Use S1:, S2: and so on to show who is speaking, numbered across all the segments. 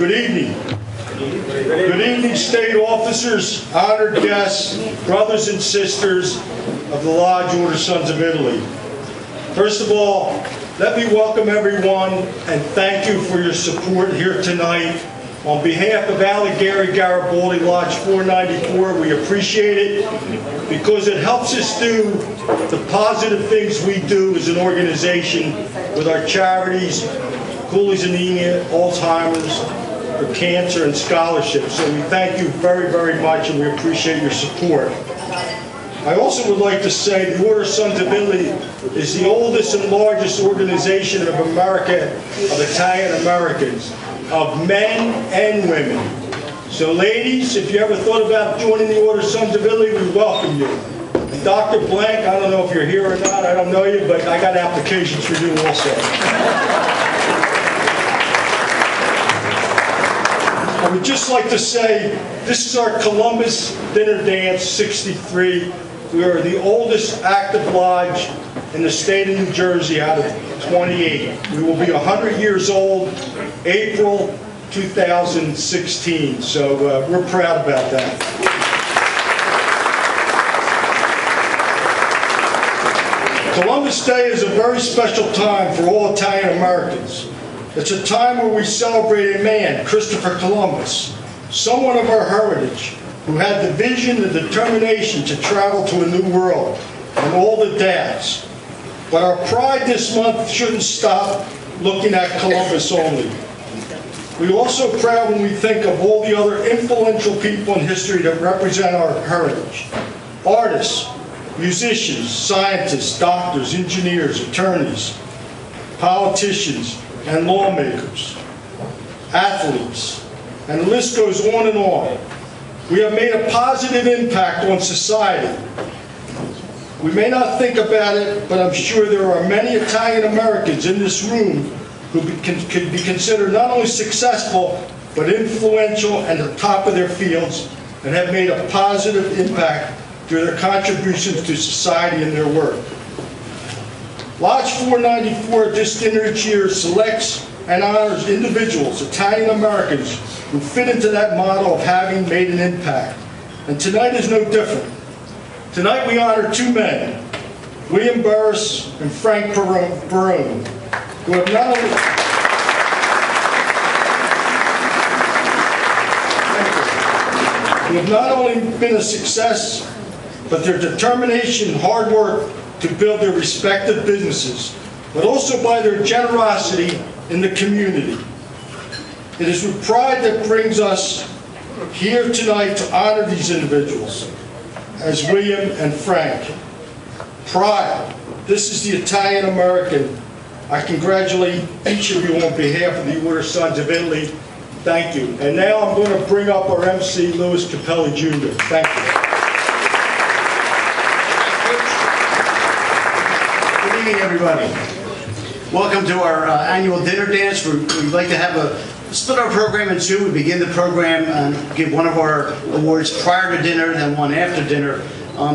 S1: Good evening. Good evening, state officers, honored guests, brothers and sisters of the Lodge Order Sons of Italy. First of all, let me welcome everyone and thank you for your support here tonight. On behalf of Alighieri Garibaldi Lodge 494, we appreciate it because it helps us do the positive things we do as an organization with our charities, Cooley's Anemia, Alzheimer's, for cancer and scholarships. So we thank you very, very much and we appreciate your support. I also would like to say the Order Sons of Italy is the oldest and largest organization of America, of Italian Americans, of men and women. So ladies, if you ever thought about joining the Order Sons of Italy, we welcome you. And Dr. Blank, I don't know if you're here or not, I don't know you, but I got applications for you also. I would just like to say, this is our Columbus Dinner Dance 63. We are the oldest active lodge in the state of New Jersey out of 28. We will be 100 years old April 2016, so we're proud about that. Columbus Day is a very special time for all Italian Americans. It's a time where we celebrate a man, Christopher Columbus, someone of our heritage, who had the vision and determination to travel to a new world and all the dads. But our pride this month shouldn't stop looking at Columbus only. We're also proud when we think of all the other influential people in history that represent our heritage. Artists, musicians, scientists, doctors, engineers, attorneys, politicians, and lawmakers, athletes, and the list goes on and on. We have made a positive impact on society. We may not think about it, but I'm sure there are many Italian Americans in this room who could be considered not only successful, but influential and at the top of their fields, and have made a positive impact through their contributions to society and their work. Lodge 494 this dinner each year selects and honors individuals, Italian Americans, who fit into that model of having made an impact. And tonight is no different. Tonight we honor two men, William Burris and Frank Barone, who have not only been a success, but their determination and hard work to build their respective businesses, but also by their generosity in the community. It is with pride that brings us here tonight to honor these individuals as William and Frank. Pride. This is the Italian American. I congratulate each of you on behalf of the Order Sons of Italy. Thank you. And now I'm going to bring up our MC, Louis Capelli Jr. Thank you.
S2: Good evening, everybody. Welcome to our annual dinner dance. We'd like to have split our program in two. We begin the program and give one of our awards prior to dinner, then one after dinner.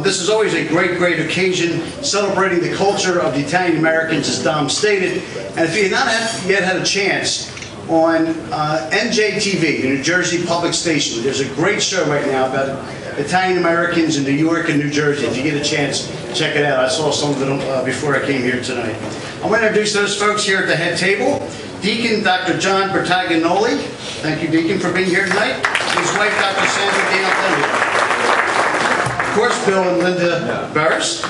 S2: This is always a great, great occasion, celebrating the culture of the Italian Americans, as Dom stated. And if you have not yet had a chance, on NJTV, the New Jersey Public Station, there's a great show right now about Italian Americans in New York and New Jersey. If you get a chance, check it out. I saw some of them before I came here tonight. I'm going to introduce those folks here at the head table. Deacon Dr. John Bertagnoli. Thank you, Deacon, for being here tonight. His wife, Dr. Sandra D'Antonio. Of course, Bill and Linda Burris.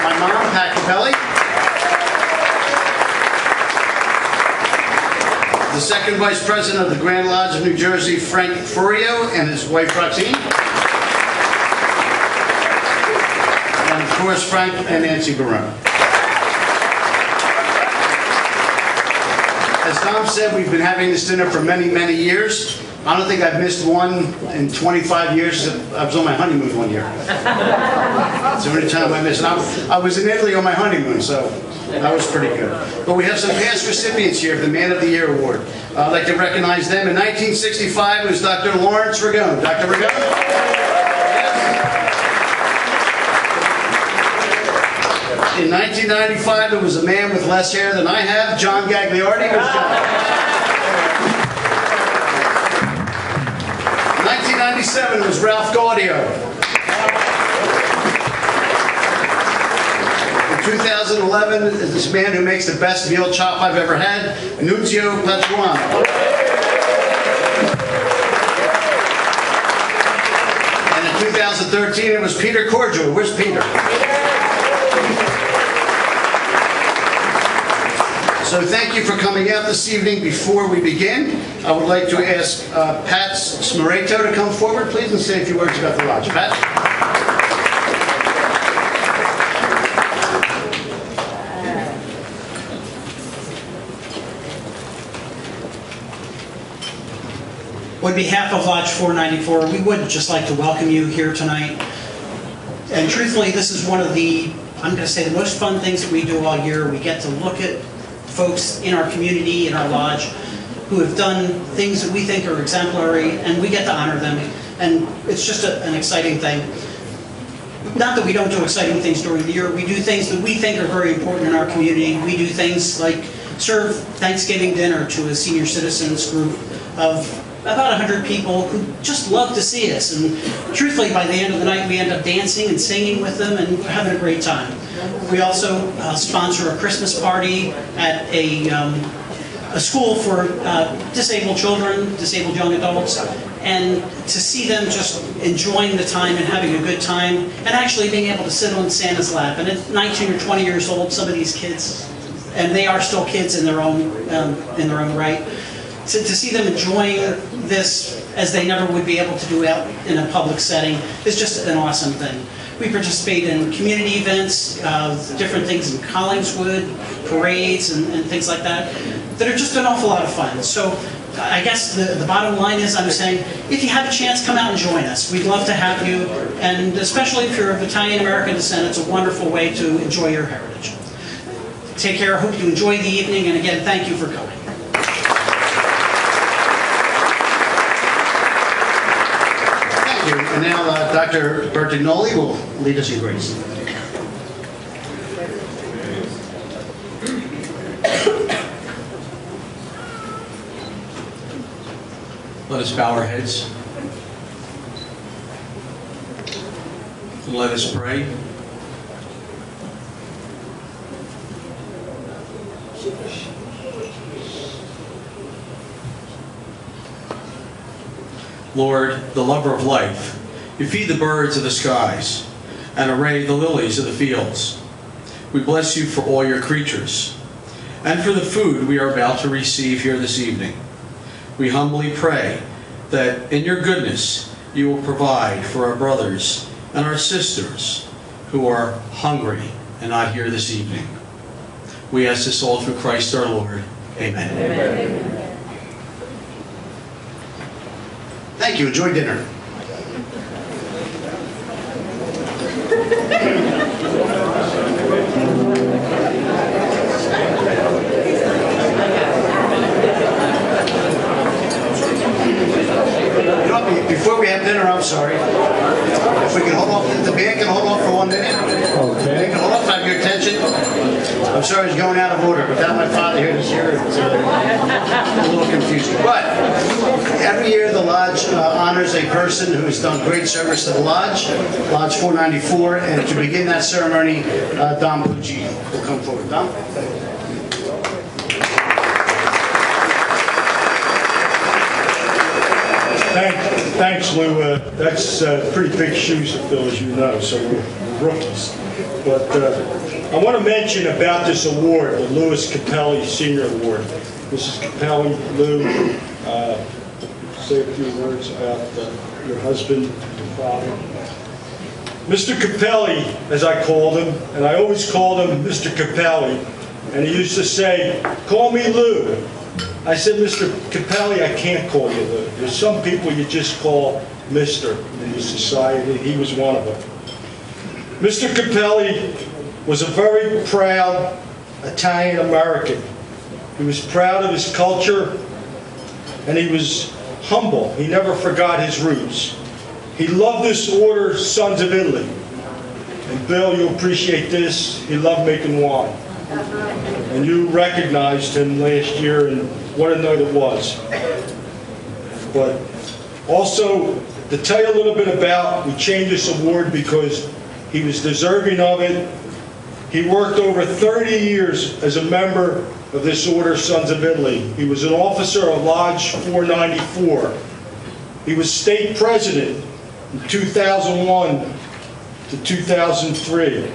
S2: My mom, Pat Capelli. The second Vice President of the Grand Lodge of New Jersey, Frank Furio, and his wife, Roxine. And of course, Frank and Nancy Barone. As Dom said, we've been having this dinner for many, many years. I don't think I've missed one in 25 years. I was on my honeymoon one year. It's the only time I missed. And I was in Italy on my honeymoon, so that was pretty good. But we have some past recipients here of the Man of the Year Award. I'd like to recognize them. In 1965, it was Dr. Lawrence Ragone. Dr. Ragone? In 1995, it was a man with less hair than I have, John Gagliardi. Where's John? 1997, it was Ralph Gaudio. In 2011, is this man who makes the best veal chop I've ever had, Nunzio Patuano. And in 2013, it was Peter Cordial. Where's Peter? So thank you for coming out this evening. Before we begin, I would like to ask Pat Smoreto to come forward, please, and say a few words about the lodge. Pat?
S3: On behalf of Lodge 494, we would just like to welcome you here tonight. And truthfully, this is one of the, I'm going to say, the most fun things that we do all year. We get to look at folks in our community, in our lodge, who have done things that we think are exemplary, and we get to honor them. And it's just an exciting thing. Not that we don't do exciting things during the year. We do things that we think are very important in our community. We do things like serve Thanksgiving dinner to a senior citizens group of about 100 people who just love to see us. And truthfully, by the end of the night, we end up dancing and singing with them and having a great time. We also sponsor a Christmas party at a school for disabled children, disabled young adults, and to see them just enjoying the time and having a good time, and actually being able to sit on Santa's lap. And at 19 or 20 years old, some of these kids, and they are still kids in their own right, to see them enjoying this as they never would be able to do out in a public setting is just an awesome thing. We participate in community events, different things in Collingswood, parades and things like that are just an awful lot of fun. So I guess the bottom line is, I'm saying, if you have a chance, come out and join us. We'd love to have you, and especially if you're of Italian-American descent, it's a wonderful way to enjoy your heritage. Take care. I hope you enjoy the evening, and again, thank you for coming.
S2: And now Dr. Bertignoli will lead us in grace.
S4: Let us bow our heads and let us pray. Lord, the lover of life, you feed the birds of the skies and array the lilies of the fields. We bless you for all your creatures and for the food we are about to receive here this evening. We humbly pray that in your goodness you will provide for our brothers and our sisters who are hungry and not here this evening. We ask this all through Christ our Lord. Amen.
S2: Amen. Thank you. Enjoy dinner. Before we have dinner, I'm sorry. If we can hold off, the band can hold off for 1 minute. Okay. They can hold off. I have your attention. I'm sorry it's going out of order. Without my father here this year, it's a little confusing. But every year the Lodge honors a person who has done great service to the Lodge, Lodge 494, and to begin that ceremony, Don Pucci will come forward. Don?
S1: Thanks, Lou. That's pretty big shoes to fill, as you know, so we're rookies. But I want to mention about this award, the Louis Capelli Senior Award. Mrs. Capelli, Lou, say a few words about your husband, your father. Mr. Capelli, as I called him, and I always called him Mr. Capelli, and he used to say, "Call me Lou." I said, "Mr. Capelli, I can't call you Lou. There's some people you just call Mr. in this society." He was one of them. Mr. Capelli was a very proud Italian-American. He was proud of his culture, and he was humble. He never forgot his roots. He loved this order, Sons of Italy. And Bill, you'll appreciate this, he loved making wine. And you recognized him last year, and what a night it was. But also, to tell you a little bit about, we changed this award because he was deserving of it. He worked over 30 years as a member of this order, Sons of Italy. He was an officer of Lodge 494. He was state president in 2001 to 2003.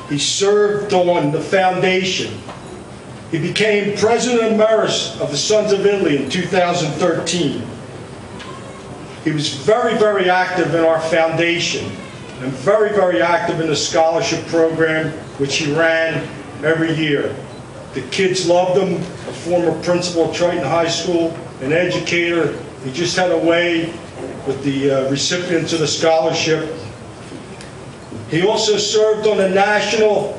S1: He served on the foundation. He became president emeritus of the Sons of Italy in 2013. He was very, very active in our foundation and very, very active in the scholarship program, which he ran every year. The kids loved him, a former principal of Triton High School, an educator. He just had a way with the recipients of the scholarship. He also served on the National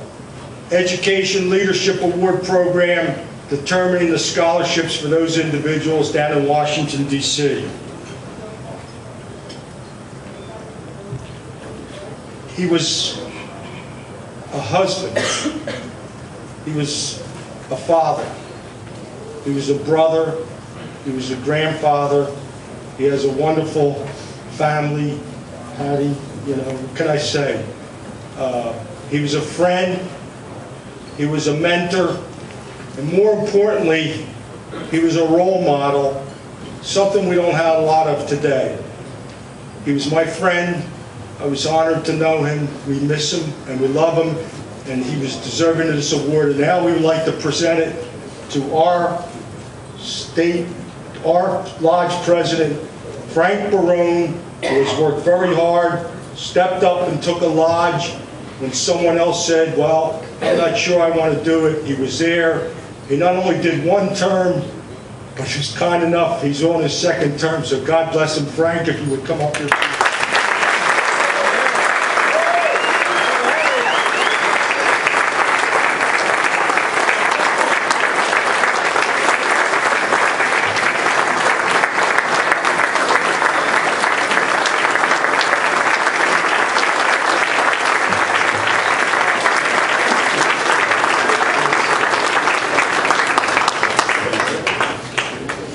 S1: Education Leadership Award Program, determining the scholarships for those individuals down in Washington, D.C. He was a husband. He was a father. He was a brother. He was a grandfather. He has a wonderful family. Patty, you know, what can I say? He was a friend. He was a mentor. And more importantly, he was a role model, something we don't have a lot of today. He was my friend. I was honored to know him. We miss him and we love him, and he was deserving of this award. And now we would like to present it to our lodge president, Frank Barone, who has worked very hard, stepped up and took a lodge when someone else said, well, I'm not sure I want to do it. He was there. He not only did one term, but he was kind enough. He's on his second term, so God bless him. Frank, if you would come up here.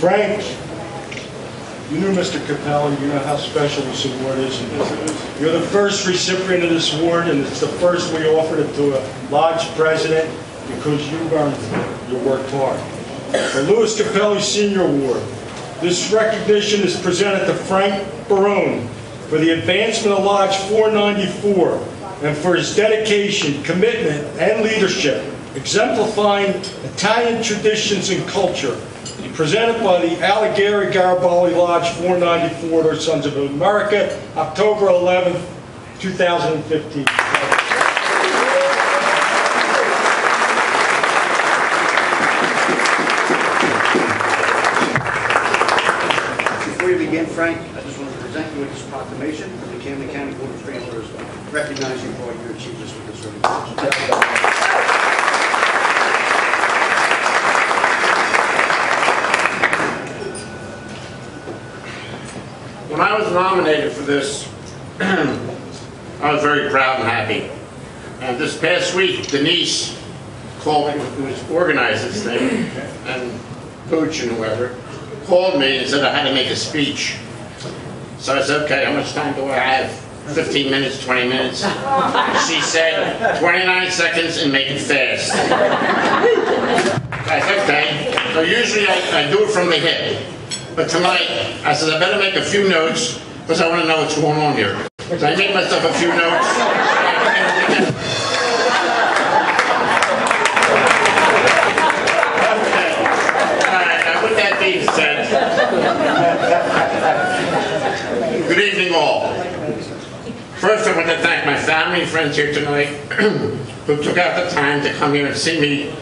S1: Frank, you knew Mr. Capelli, you know how special this award is. You're the first recipient of this award, and it's the first we offered it to a lodge president because you earned it. You worked hard. The Louis Capelli Senior Award. This recognition is presented to Frank Barone for the advancement of Lodge 494 and for his dedication, commitment, and leadership, exemplifying Italian traditions and culture. Presented by the Alighieri Garibaldi Lodge 494, their Sons of America, October 11th, 2015.
S2: Before you begin, Frank, I just want to present you with this proclamation from the Camden County Board of Transfers, recognizing you for all your achievements with this organization.
S5: When I was nominated for this, I was very proud and happy. And this past week, Denise called me, who organized this thing, and Pooch and whoever, called me and said I had to make a speech. So I said, okay, how much time do I have? 15 minutes, 20 minutes? She said, 29 seconds and make it fast. I said, okay. So usually I do it from the hip. But tonight, I said, I better make a few notes because I want to know what's going on here. So I made myself a few notes. Okay. All right, with that being said, good evening all. First, I want to thank my family and friends here tonight who took out the time to come here and see me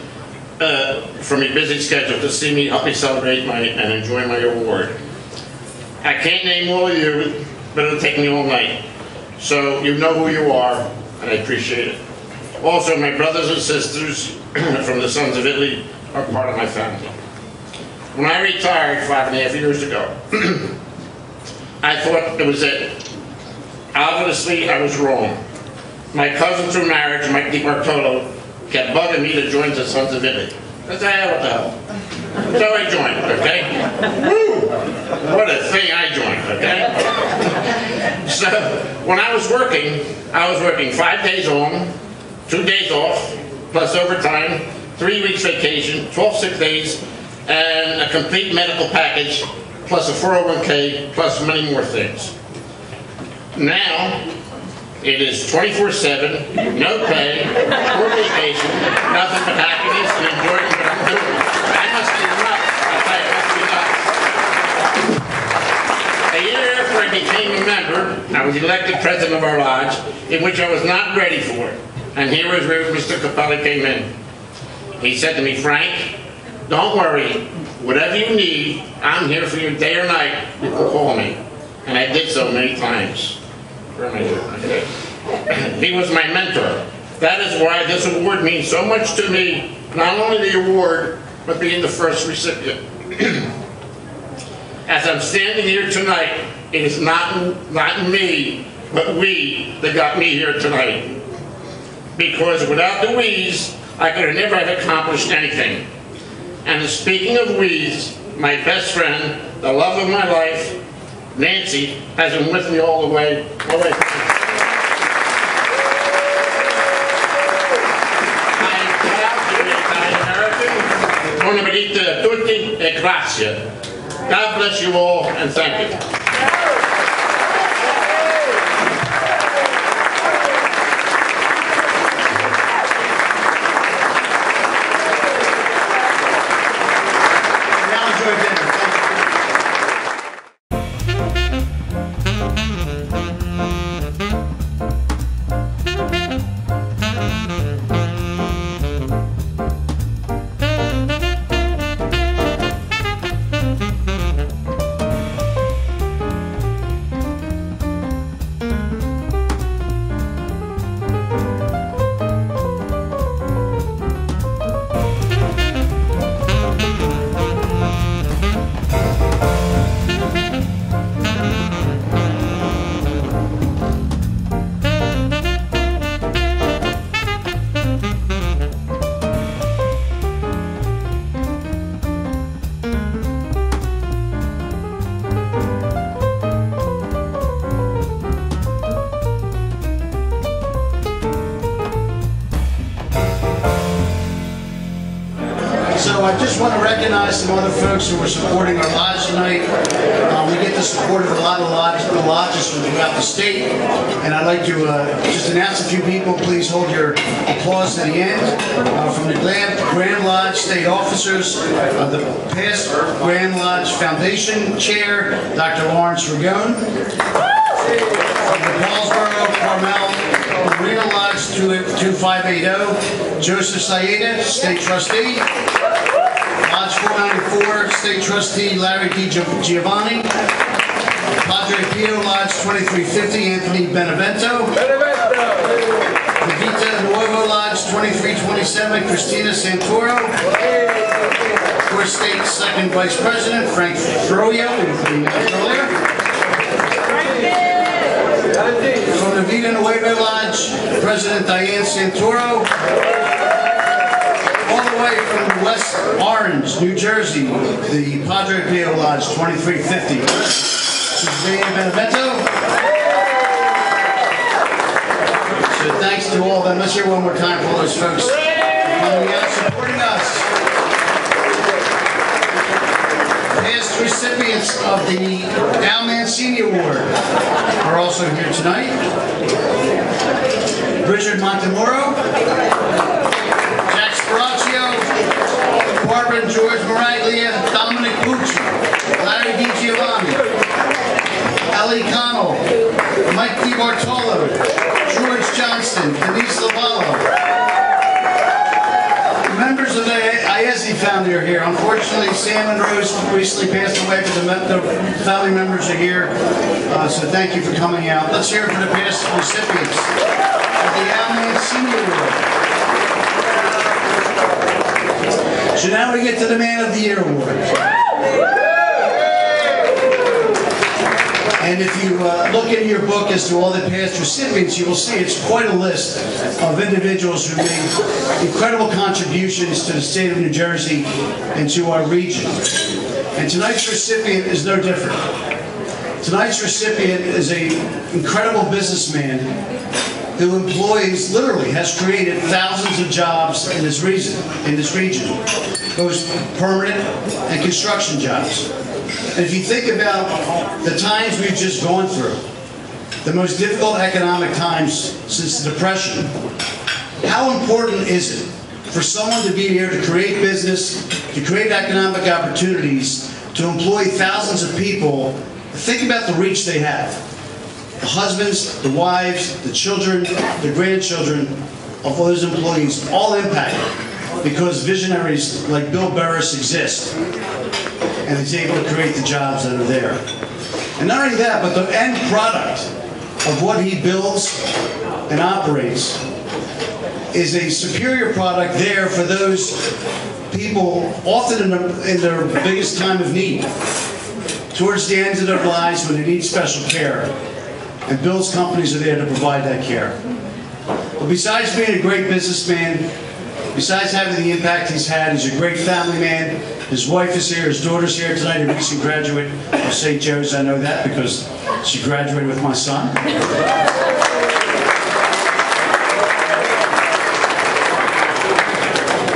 S5: from a busy schedule to see me, help me celebrate and enjoy my award. I can't name all of you, but it'll take me all night. So you know who you are, and I appreciate it. Also, my brothers and sisters from the Sons of Italy are part of my family. When I retired 5.5 years ago, I thought it was it. Obviously, I was wrong. my cousin through marriage, Mike DiBartolo, kept bugging me to join the Sons of Italy. I said, what the hell? So I joined, okay? Woo! What a thing I joined, okay? So when I was working 5 days on, 2 days off, plus overtime, 3 weeks vacation, 12 sick days, and a complete medical package, plus a 401k, plus many more things. Now, it is 24/7, no pay, no vacation, nothing but happiness and enjoyment what I'm doing. I must be nuts. I tell you, it must be nuts. A year after I became a member, I was elected president of our lodge, in which I was not ready for it. And here is where Mr. Capelli came in. He said to me, Frank, don't worry. Whatever you need, I'm here for you day or night. You can call me. And I did so many times. Okay. He was my mentor. That is why this award means so much to me. Not only the award, but being the first recipient. As I'm standing here tonight, it is not me, but we that got me here tonight. Because without the we's, I could have never have accomplished anything. And speaking of we's, my best friend, the love of my life, Nancy, has been with me all the way. I am proud to be Italian-American. Buona vita a tutti e grazie. God bless you all, and thank you.
S2: So I just want to recognize some other folks who are supporting our lodge tonight. We get the support of a lot of lodges from throughout the state. And I'd like to just announce a few people. Please hold your applause to the end. From the Grand Lodge State Officers, the past Grand Lodge Foundation Chair, Dr. Lawrence Ragone. From the Paulsboro Carmel Marina Lodge 2580, Joseph Sayeda, State Trustee. Lodge 494, State Trustee Larry D. Giovanni. Padre Pio, Lodge 2350, Anthony Benevento. Vita Nuevo Lodge 2327, Christina Santoro. Of course, State Second Vice President Frank Froyo, earlier. From the Vita Nuevo Lodge, President Diane Santoro. All the way from West Orange, New Jersey, the Padre Pio Lodge 2350. Suzanne Benevento. So thanks to all of them. Let's hear one more time for all those folks coming out supporting us. Past recipients of the Al Mancini Award are also here tonight. Richard Montemoro, Jack Sparaccio, Barbara and George Maraglia, Dominic Pucci, Larry Di Giovanni, Ellie Connell, Mike DiBartolo, George Johnston, Denise Lavallo. Members of the IESI family are here. Unfortunately, Sam and Rose recently passed away, but the family members are here. So thank you for coming out. Let's hear it for the past recipients of the Al Mancini Award. So now we get to the Man of the Year Award. And if you look into your book as to all the past recipients, you will see it's quite a list of individuals who made incredible contributions to the state of New Jersey and to our region. And tonight's recipient is no different. Tonight's recipient is an incredible businessman who employs, literally, has created thousands of jobs in this region, both permanent and construction jobs. And if you think about the times we've just gone through, the most difficult economic times since the Depression, how important is it for someone to be here to create business, to create economic opportunities, to employ thousands of people? Think about the reach they have. The husbands, the wives, the children, the grandchildren of those employees, all impacted because visionaries like Bill Burris exist, and he's able to create the jobs that are there. And not only that, but the end product of what he builds and operates is a superior product there for those people often in their biggest time of need, towards the end of their lives when they need special care. And Bill's companies are there to provide that care. But besides being a great businessman, besides having the impact he's had, he's a great family man. His wife is here, his daughter's here tonight, a recent graduate of St. Joe's. I know that because she graduated with my son.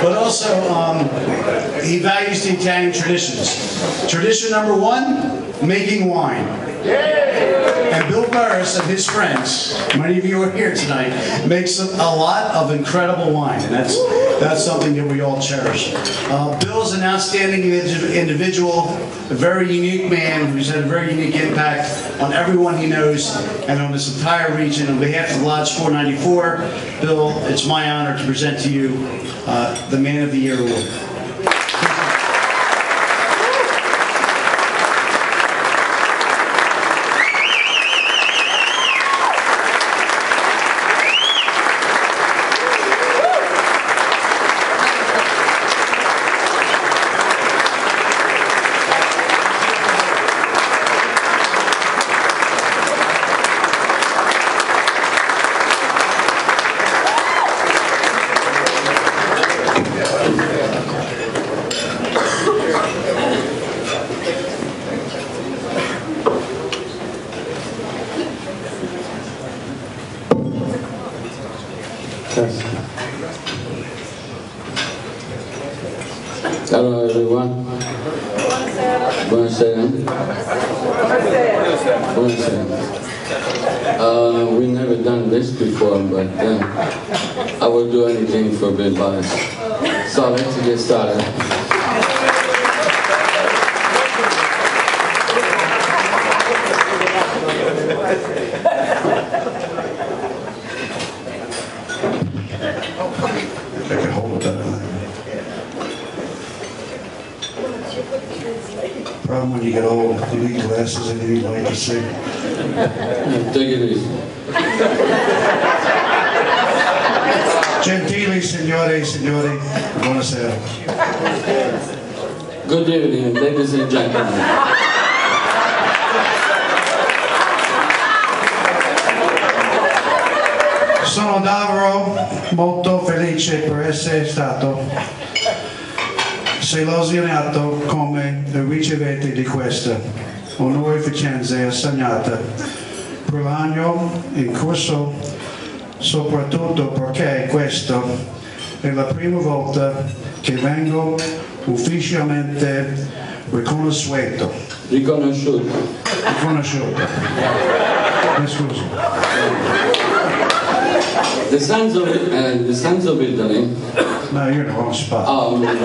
S2: But also, he values the Italian traditions. Tradition number one, making wine. And Bill Burris and his friends, many of you are here tonight, makes a lot of incredible wine. And that's something that we all cherish. Bill's an outstanding individual, a very unique man who's had a very unique impact on everyone he knows and on this entire region. On behalf of Lodge 494, Bill, it's my honor to present to you the Man of the Year Award.
S6: Hello everyone. Buonasera. Buonasera. We never done this before, but I will do anything for Bill Burris. So let's get started.
S1: Problem when you get old, you need glasses and you need light to see.
S6: Take it easy.
S1: Gentili signore e signori, buonasera.
S6: Good evening, ladies and gentlemen.
S1: Sono davvero molto felice per essere stato selezionato come ricevente di questa onorificenza assegnata per l'anno in corso, soprattutto perché questa è la prima volta che vengo ufficialmente riconosciuto. Mi scusi.
S6: The Sons of Italy.
S1: No, you're in the wrong spot.
S6: Oh, we're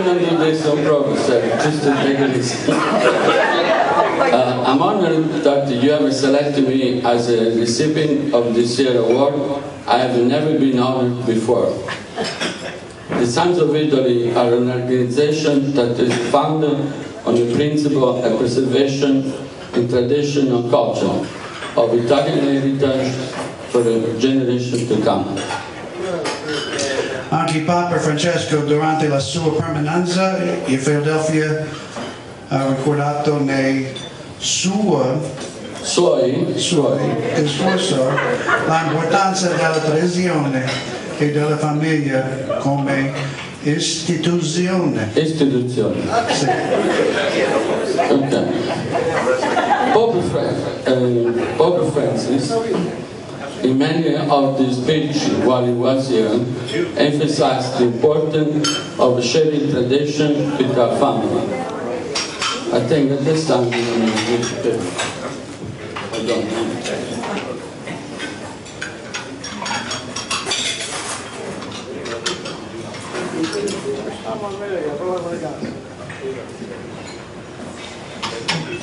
S6: going to do this on purpose, just to take it easy. I'm honored that you have selected me as a recipient of this year's award. I have never been honored before. The Sons of Italy are an organization that is founded on the principle of preservation and tradition and culture of Italian heritage for a generation to come.
S2: Anche Papa Francesco durante la sua permanenza in Philadelphia ha ricordato nei suoi discorsi l'importanza della tradizione e della famiglia come istituzione.
S6: Istituzione.
S2: Sì.
S6: Okay. Pope Francis, in many of the speeches while he was here, emphasized the importance of sharing tradition with our family. I think at this time we need to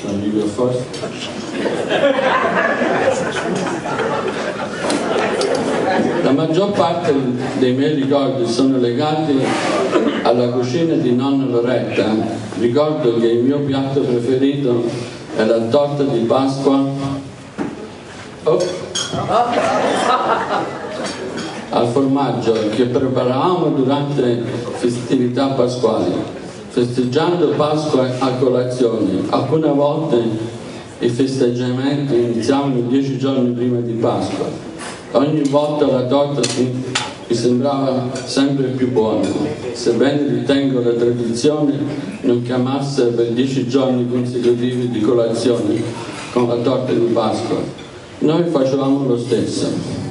S6: So you go first. La maggior parte dei miei ricordi sono legati alla cucina di nonna Loretta. Ricordo che il mio piatto preferito è la torta di Pasqua al formaggio che preparavamo durante le festività pasquali, festeggiando Pasqua a colazione. Alcune volte i festeggiamenti iniziavano 10 giorni prima di Pasqua. Ogni volta la torta mi sembrava sempre più buona, sebbene ritengo la tradizione non chiamasse per 10 giorni consecutivi di colazione con la torta di Pasqua. Noi facevamo lo stesso.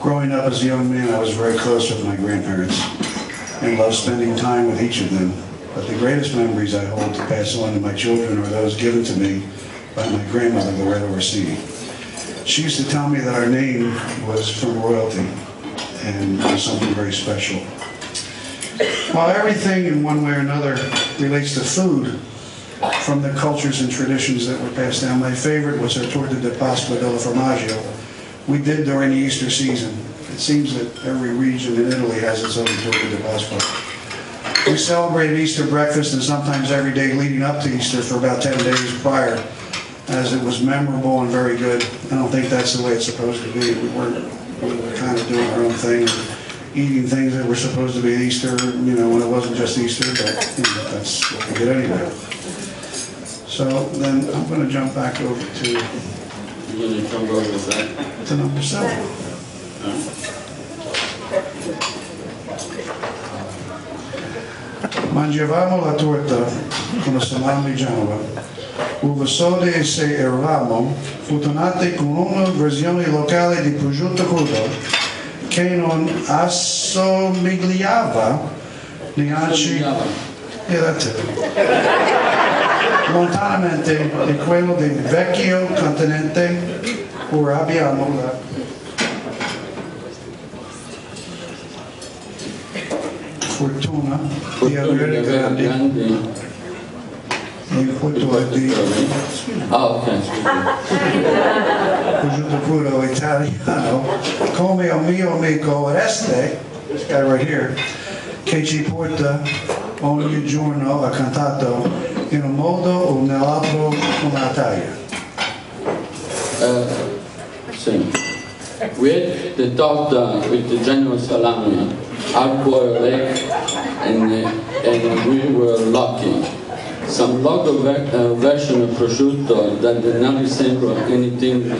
S2: Growing up as a young man, I was very close with my grandparents and loved spending time with each of them. But the greatest memories I hold to pass on to my children are those given to me by my grandmother, Loretta Orsini. She used to tell me that our name was from royalty and was something very special. While everything in one way or another relates to food from the cultures and traditions that were passed down, my favorite was her torta di Pasqua della Formaggio we did during the Easter season. It seems that every region in Italy has its own torta di Pasqua. We celebrated Easter breakfast and sometimes every day leading up to Easter for about 10 days prior, as it was memorable and very good. I don't think that's the way it's supposed to be. We were kind of doing our own thing, eating things that were supposed to be Easter, you know, when it wasn't just Easter, but you know, that's what we did anyway. So then I'm going to jump back over to
S6: You're going to jump over that?
S2: to number 7. Mangiavamo la torta con la salami Genova, uva soda e se eravamo fortunati con una versione locale di prosciutto crudo che non assomigliava neanche lontanamente di quello del vecchio continente. Ora abbiamo la fortuna di avere grandi in cultura di prosciutto crudo italiano come il mio amico Oreste, this guy right here, che ci porta ogni giorno a cantato in un modo o nell'altro una taglia.
S6: We had the torta with the Genoa salami, hard-boiled egg, and we were lucky. Some local version of prosciutto that did not resemble anything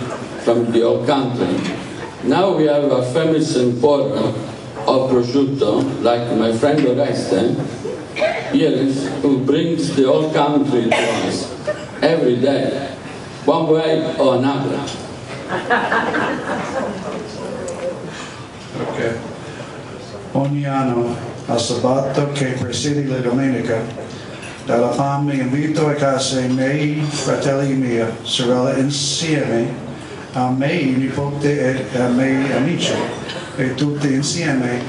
S6: from the old country. Now we have a famous importer of prosciutto, like my friend Oreste, here, who brings the old country to us every day, one way or another.
S2: Okay. Ogni anno, al sabato che precede la domenica, dalla fame invito a casa i miei fratelli e mia sorella insieme a me, nipote e ai miei amici, e tutti insieme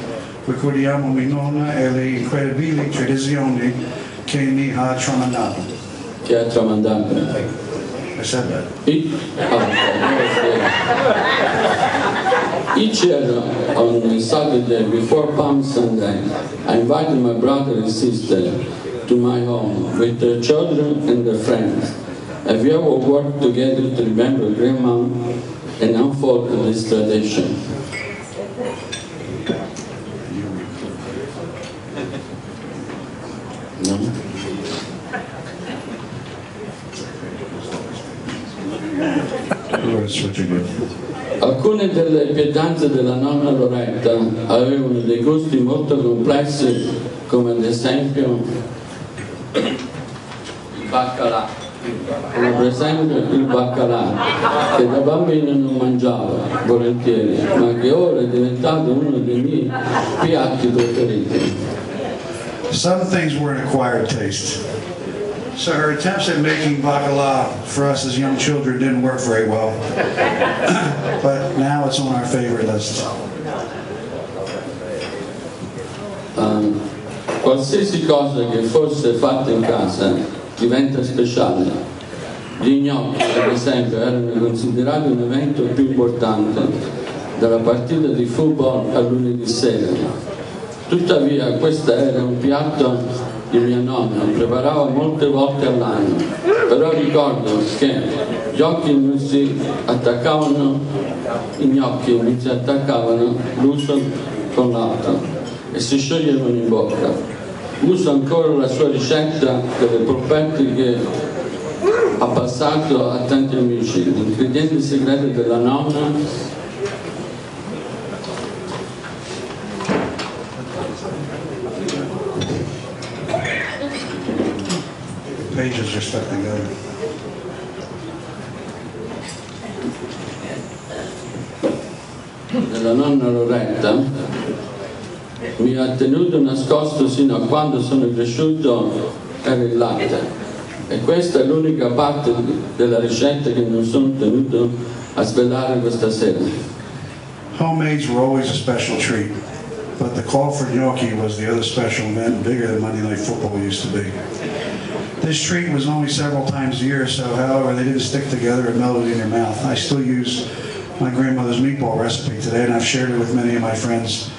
S2: ricordiamo mia nonna e le incredibili tradizioni che mi ha tramandato.
S6: Che ha tramandato?
S2: I said that.
S6: Each year on Saturday before Palm Sunday, I invited my brother and sister to my home with their children and their friends. Have you ever worked together to remember Grandma and unfold this tradition?
S1: Virginia.
S6: Alcune delle pietanze della nonna Loretta avevano dei gusti molto complessi, come ad esempio il baccalà, come per esempio il baccalà, che da bambino non mangiavo volentieri, ma che ora è diventato uno dei miei piatti preferiti.
S1: Some things were an acquired taste. So her attempts at making bacala for us as young children didn't work very well. But now it's on our favorite list.
S6: Qualsiasi cosa che fosse fatta in casa diventa speciale. Gli gnocchi, per esempio, erano considerati un evento più importante, dalla partita di football a lunedì sera. Tuttavia questo era un piatto di mia nonna, preparava molte volte all'anno, però ricordo che i gnocchi non si attaccavano l'uso con l'altro e si scioglievano in bocca. Uso ancora la sua ricetta delle polpette che ha passato a tanti amici. L'ingrediente segreto della nonna
S1: Pages are stuck together.
S6: della nonna Loretta mi ha tenuto nascosto sino a quando sono cresciuto era il latte, e questa è l'unica parte della ricetta che non sono tenuto a svelare questa sera.
S1: Homemades were always a special treat, but the call for gnocchi was the other special event, bigger than Monday Night Football used to be. This treat was only several times a year, so however they didn't stick together, it melted in your mouth. I still use my grandmother's meatball recipe today, and I've shared it with many of my friends.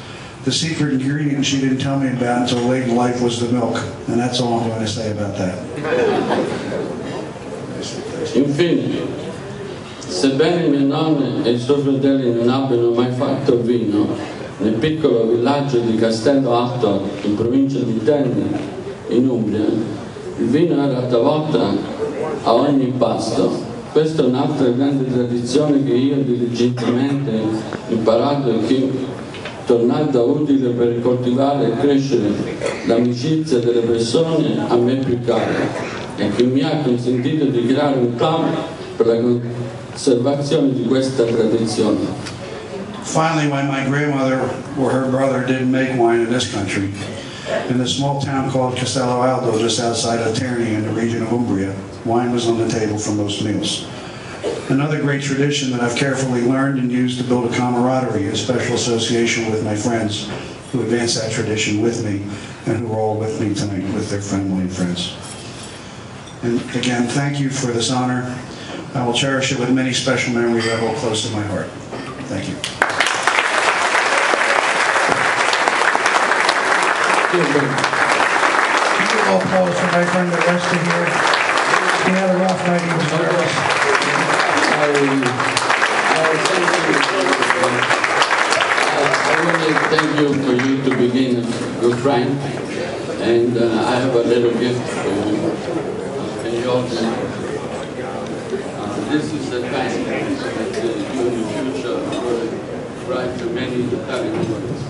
S1: The secret ingredient she didn't tell me about until late in life was the milk, and that's all I'm going to say about that.
S6: Infine, sebbene mia nonna e i suoi fratelli non abbiano mai fatto vino, nel piccolo villaggio di Castello Alto, in provincia di Terni, in Umbria, il vino era talvolta a ogni pasto. Questa è un'altra grande tradizione che io diligentemente ho imparato e che è tornata utile per coltivare e crescere l'amicizia delle persone a me più care, e che mi ha consentito di creare un club per la conservazione di questa tradizione.
S1: Finally, when my grandmother or her brother didn't make wine in this country, in the small town called Castello Alto, just outside of Terni in the region of Umbria, wine was on the table for most meals. Another great tradition that I've carefully learned and used to build a camaraderie, a special association with my friends who advance that tradition with me and who are all with me tonight with their family and friends. And again, thank you for this honor. I will cherish it with many special memories I hold close to my heart. Thank you. Applause for my friend Arresta here. He had a rough night, he was nervous.
S6: I want to thank you for you to begin a good friend, and I have a little gift for you. Can you hold it? This is a pen that you in the future will write to many Italian words.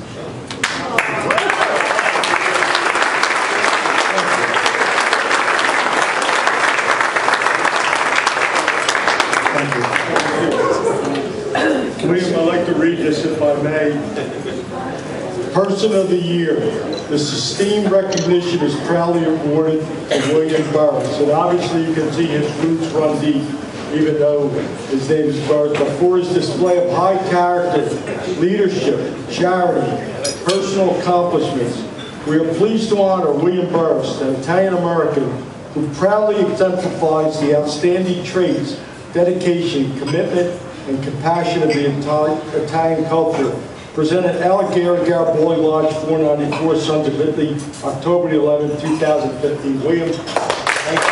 S1: William, I'd like to read this if I may. Person of the Year. This esteemed recognition is proudly awarded to William Burroughs. And obviously you can see his roots run deep, even though his name is Burroughs. But for his display of high character, leadership, charity, personal accomplishments, we are pleased to honor William Burroughs, an Italian-American who proudly exemplifies the outstanding traits, dedication, commitment, and compassion of the Italian culture. Presented Alligator Garibaldi Lodge 494, Sons of Italy, October 11, 2015. William, thank you.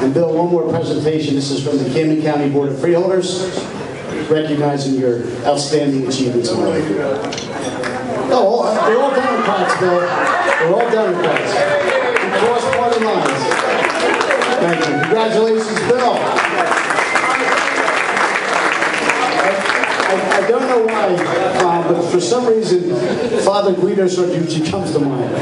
S1: And Bill, one more
S2: presentation. This is from the Camden County Board of Freeholders, recognizing your outstanding achievements in life. No, they're all Democrats, Bill. They're all Democrats. We cross party lines. Thank you. Congratulations, Bill. I don't know why, but for some reason, Father Guido Sarducci comes to mind.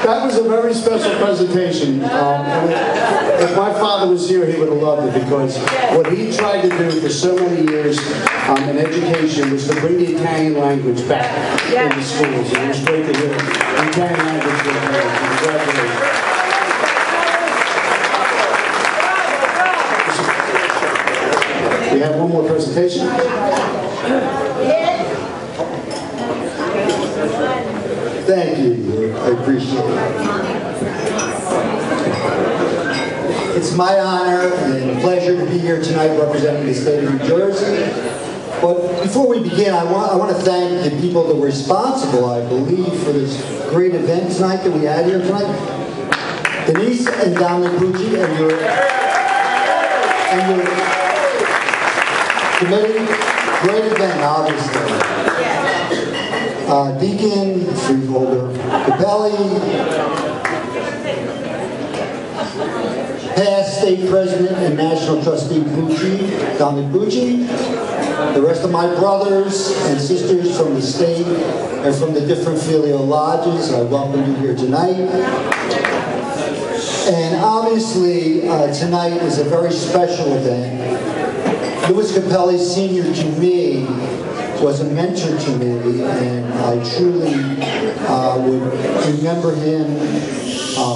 S2: That was a very special presentation. If my father was here, he would have loved it, because what he tried to do for so many years in education was to bring the Italian language back in the schools. And it was great to hear the Italian language was there. Congratulations. We have one more presentation.
S7: Thank you. I appreciate it. It's my honor and pleasure to be here tonight representing the state of New Jersey. But before we begin, I want to thank the people that were responsible, I believe, for this great event tonight that we had here tonight. Denise and Dominic Bucci and your committee. Great event, obviously. Deacon, Freeholder Capelli, past state president and national trustee Bucci, Dominic Bucci, the rest of my brothers and sisters from the state and from the different filial lodges, I welcome you here tonight. And obviously, tonight is a very special event. Louis Capelli, senior to me, was a mentor to me, and I truly would remember him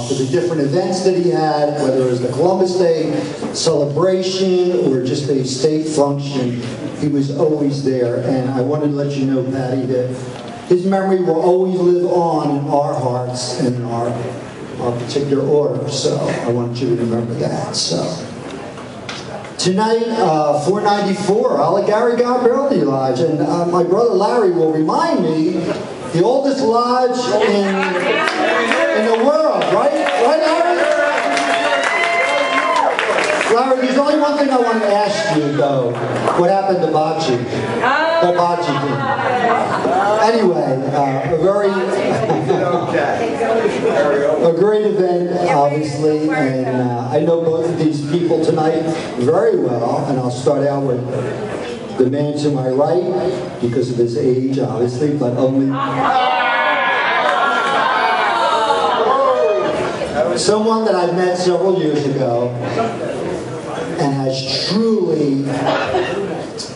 S7: for the different events that he had, whether it was the Columbus Day celebration or just a state function. He was always there, and I wanted to let you know, Patty, that his memory will always live on in our hearts and in our particular order, so I want you to remember that. So. Tonight, 494, Gary Garbarelli Lodge, and my brother Larry will remind me, the oldest lodge in the world, right? Right, Larry? Larry, there's only one thing I want to ask you, though. What happened to Bocce? The Bocce team. Anyway, a great event, obviously, and I know both of these people tonight very well, and I'll start out with the man to my right, because of his age, obviously, but only someone that I met several years ago, and has truly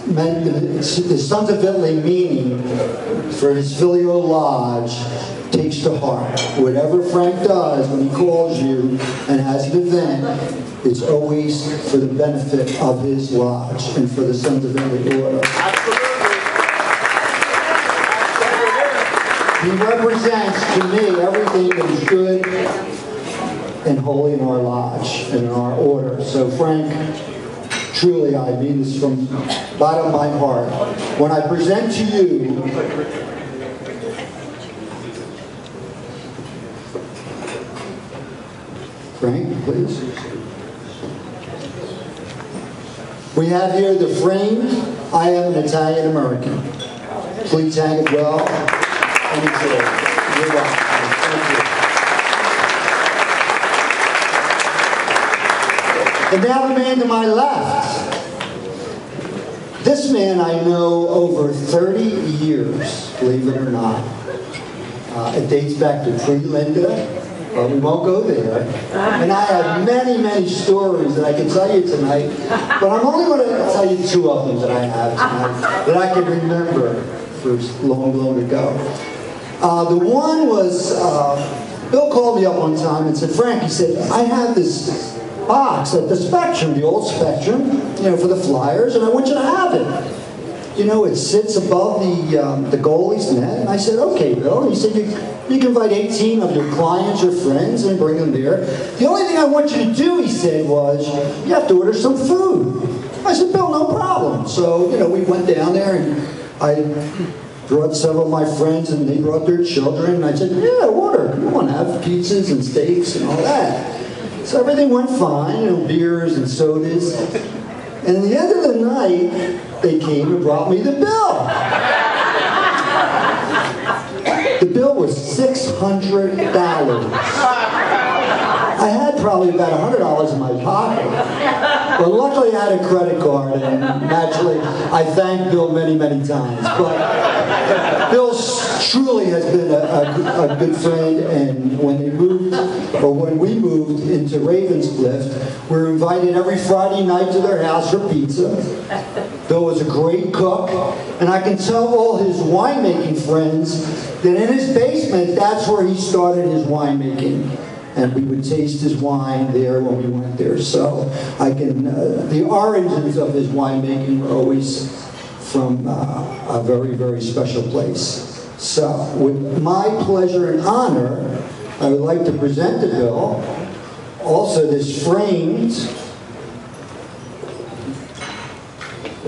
S7: meant the Sons of Italy meaning for his filial lodge takes to heart. Whatever Frank does when he calls you and has an event, it's always for the benefit of his lodge and for the Sons of Italy order. He represents to me everything that is good and holy in our lodge and in our order. So Frank, truly I mean this from the bottom of my heart. When I present to you Frank, please. We have here the frame, I am an Italian American. Please hang it well and enjoy it. You're welcome. Thank you. And now the man to my left. This man I know over 30 years, believe it or not. It dates back to pre-Linda. But we won't go there. And I have many, many stories that I can tell you tonight, but I'm only going to tell you two of them that I have tonight that I can remember for long, long ago. The one was, Bill called me up one time and said, Frank, he said, I have this box at the Spectrum, the old Spectrum, for the Flyers, and I want you to have it. It sits above the goalie's net. And I said, okay, Bill. And he said, you can invite 18 of your clients or friends and bring them there. The only thing I want you to do, he said, was you have to order some food. I said, Bill, no problem. So, we went down there and I brought several of my friends and they brought their children. And I said, yeah, order. You want to have pizzas and steaks and all that. So everything went fine, beers and sodas. And at the end of the night, they came and brought me the bill. The bill was $600. I had probably about $100 in my pocket. But luckily I had a credit card, and naturally I thanked Bill many, many times. But Bill truly has been a good friend, and when we moved into Ravenscliff, we were invited every Friday night to their house for pizza. Bill was a great cook, and I can tell all his winemaking friends that in his basement, that's where he started his winemaking. And we would taste his wine there when we went there. So I can, the origins of his winemaking were always from a very, very special place. So with my pleasure and honor, I would like to present to Bill also this framed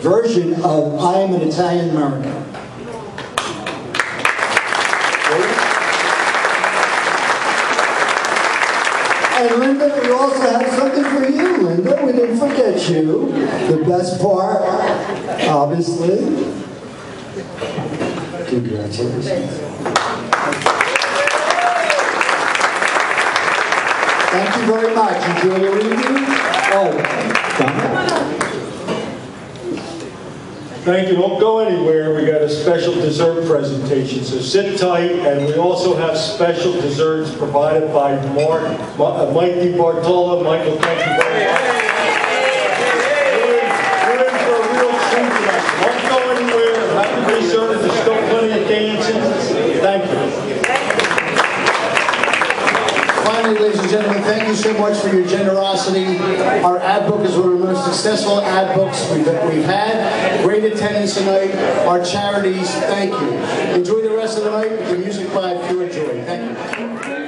S7: version of I Am an Italian American. And Linda, we also have something for you, Linda. We didn't forget you. The best part, obviously. Congratulations. Thank you very much. Enjoy your evening. Oh,
S1: Thank you. Don't go anywhere. We got a special dessert presentation, so sit tight. And we also have special desserts provided by Mike DiBartolo. Michael, thank you very much. We're in for a real treat tonight. Don't go anywhere. Have the dessert. There's still plenty of dancing. Thank you.
S2: Finally, ladies and gentlemen, thank you so much for your generosity. Our ad book is one of the most successful ad books we've had. Great attendance tonight. Our charities, thank you. Enjoy the rest of the night with the music by Pure Joy. Thank you.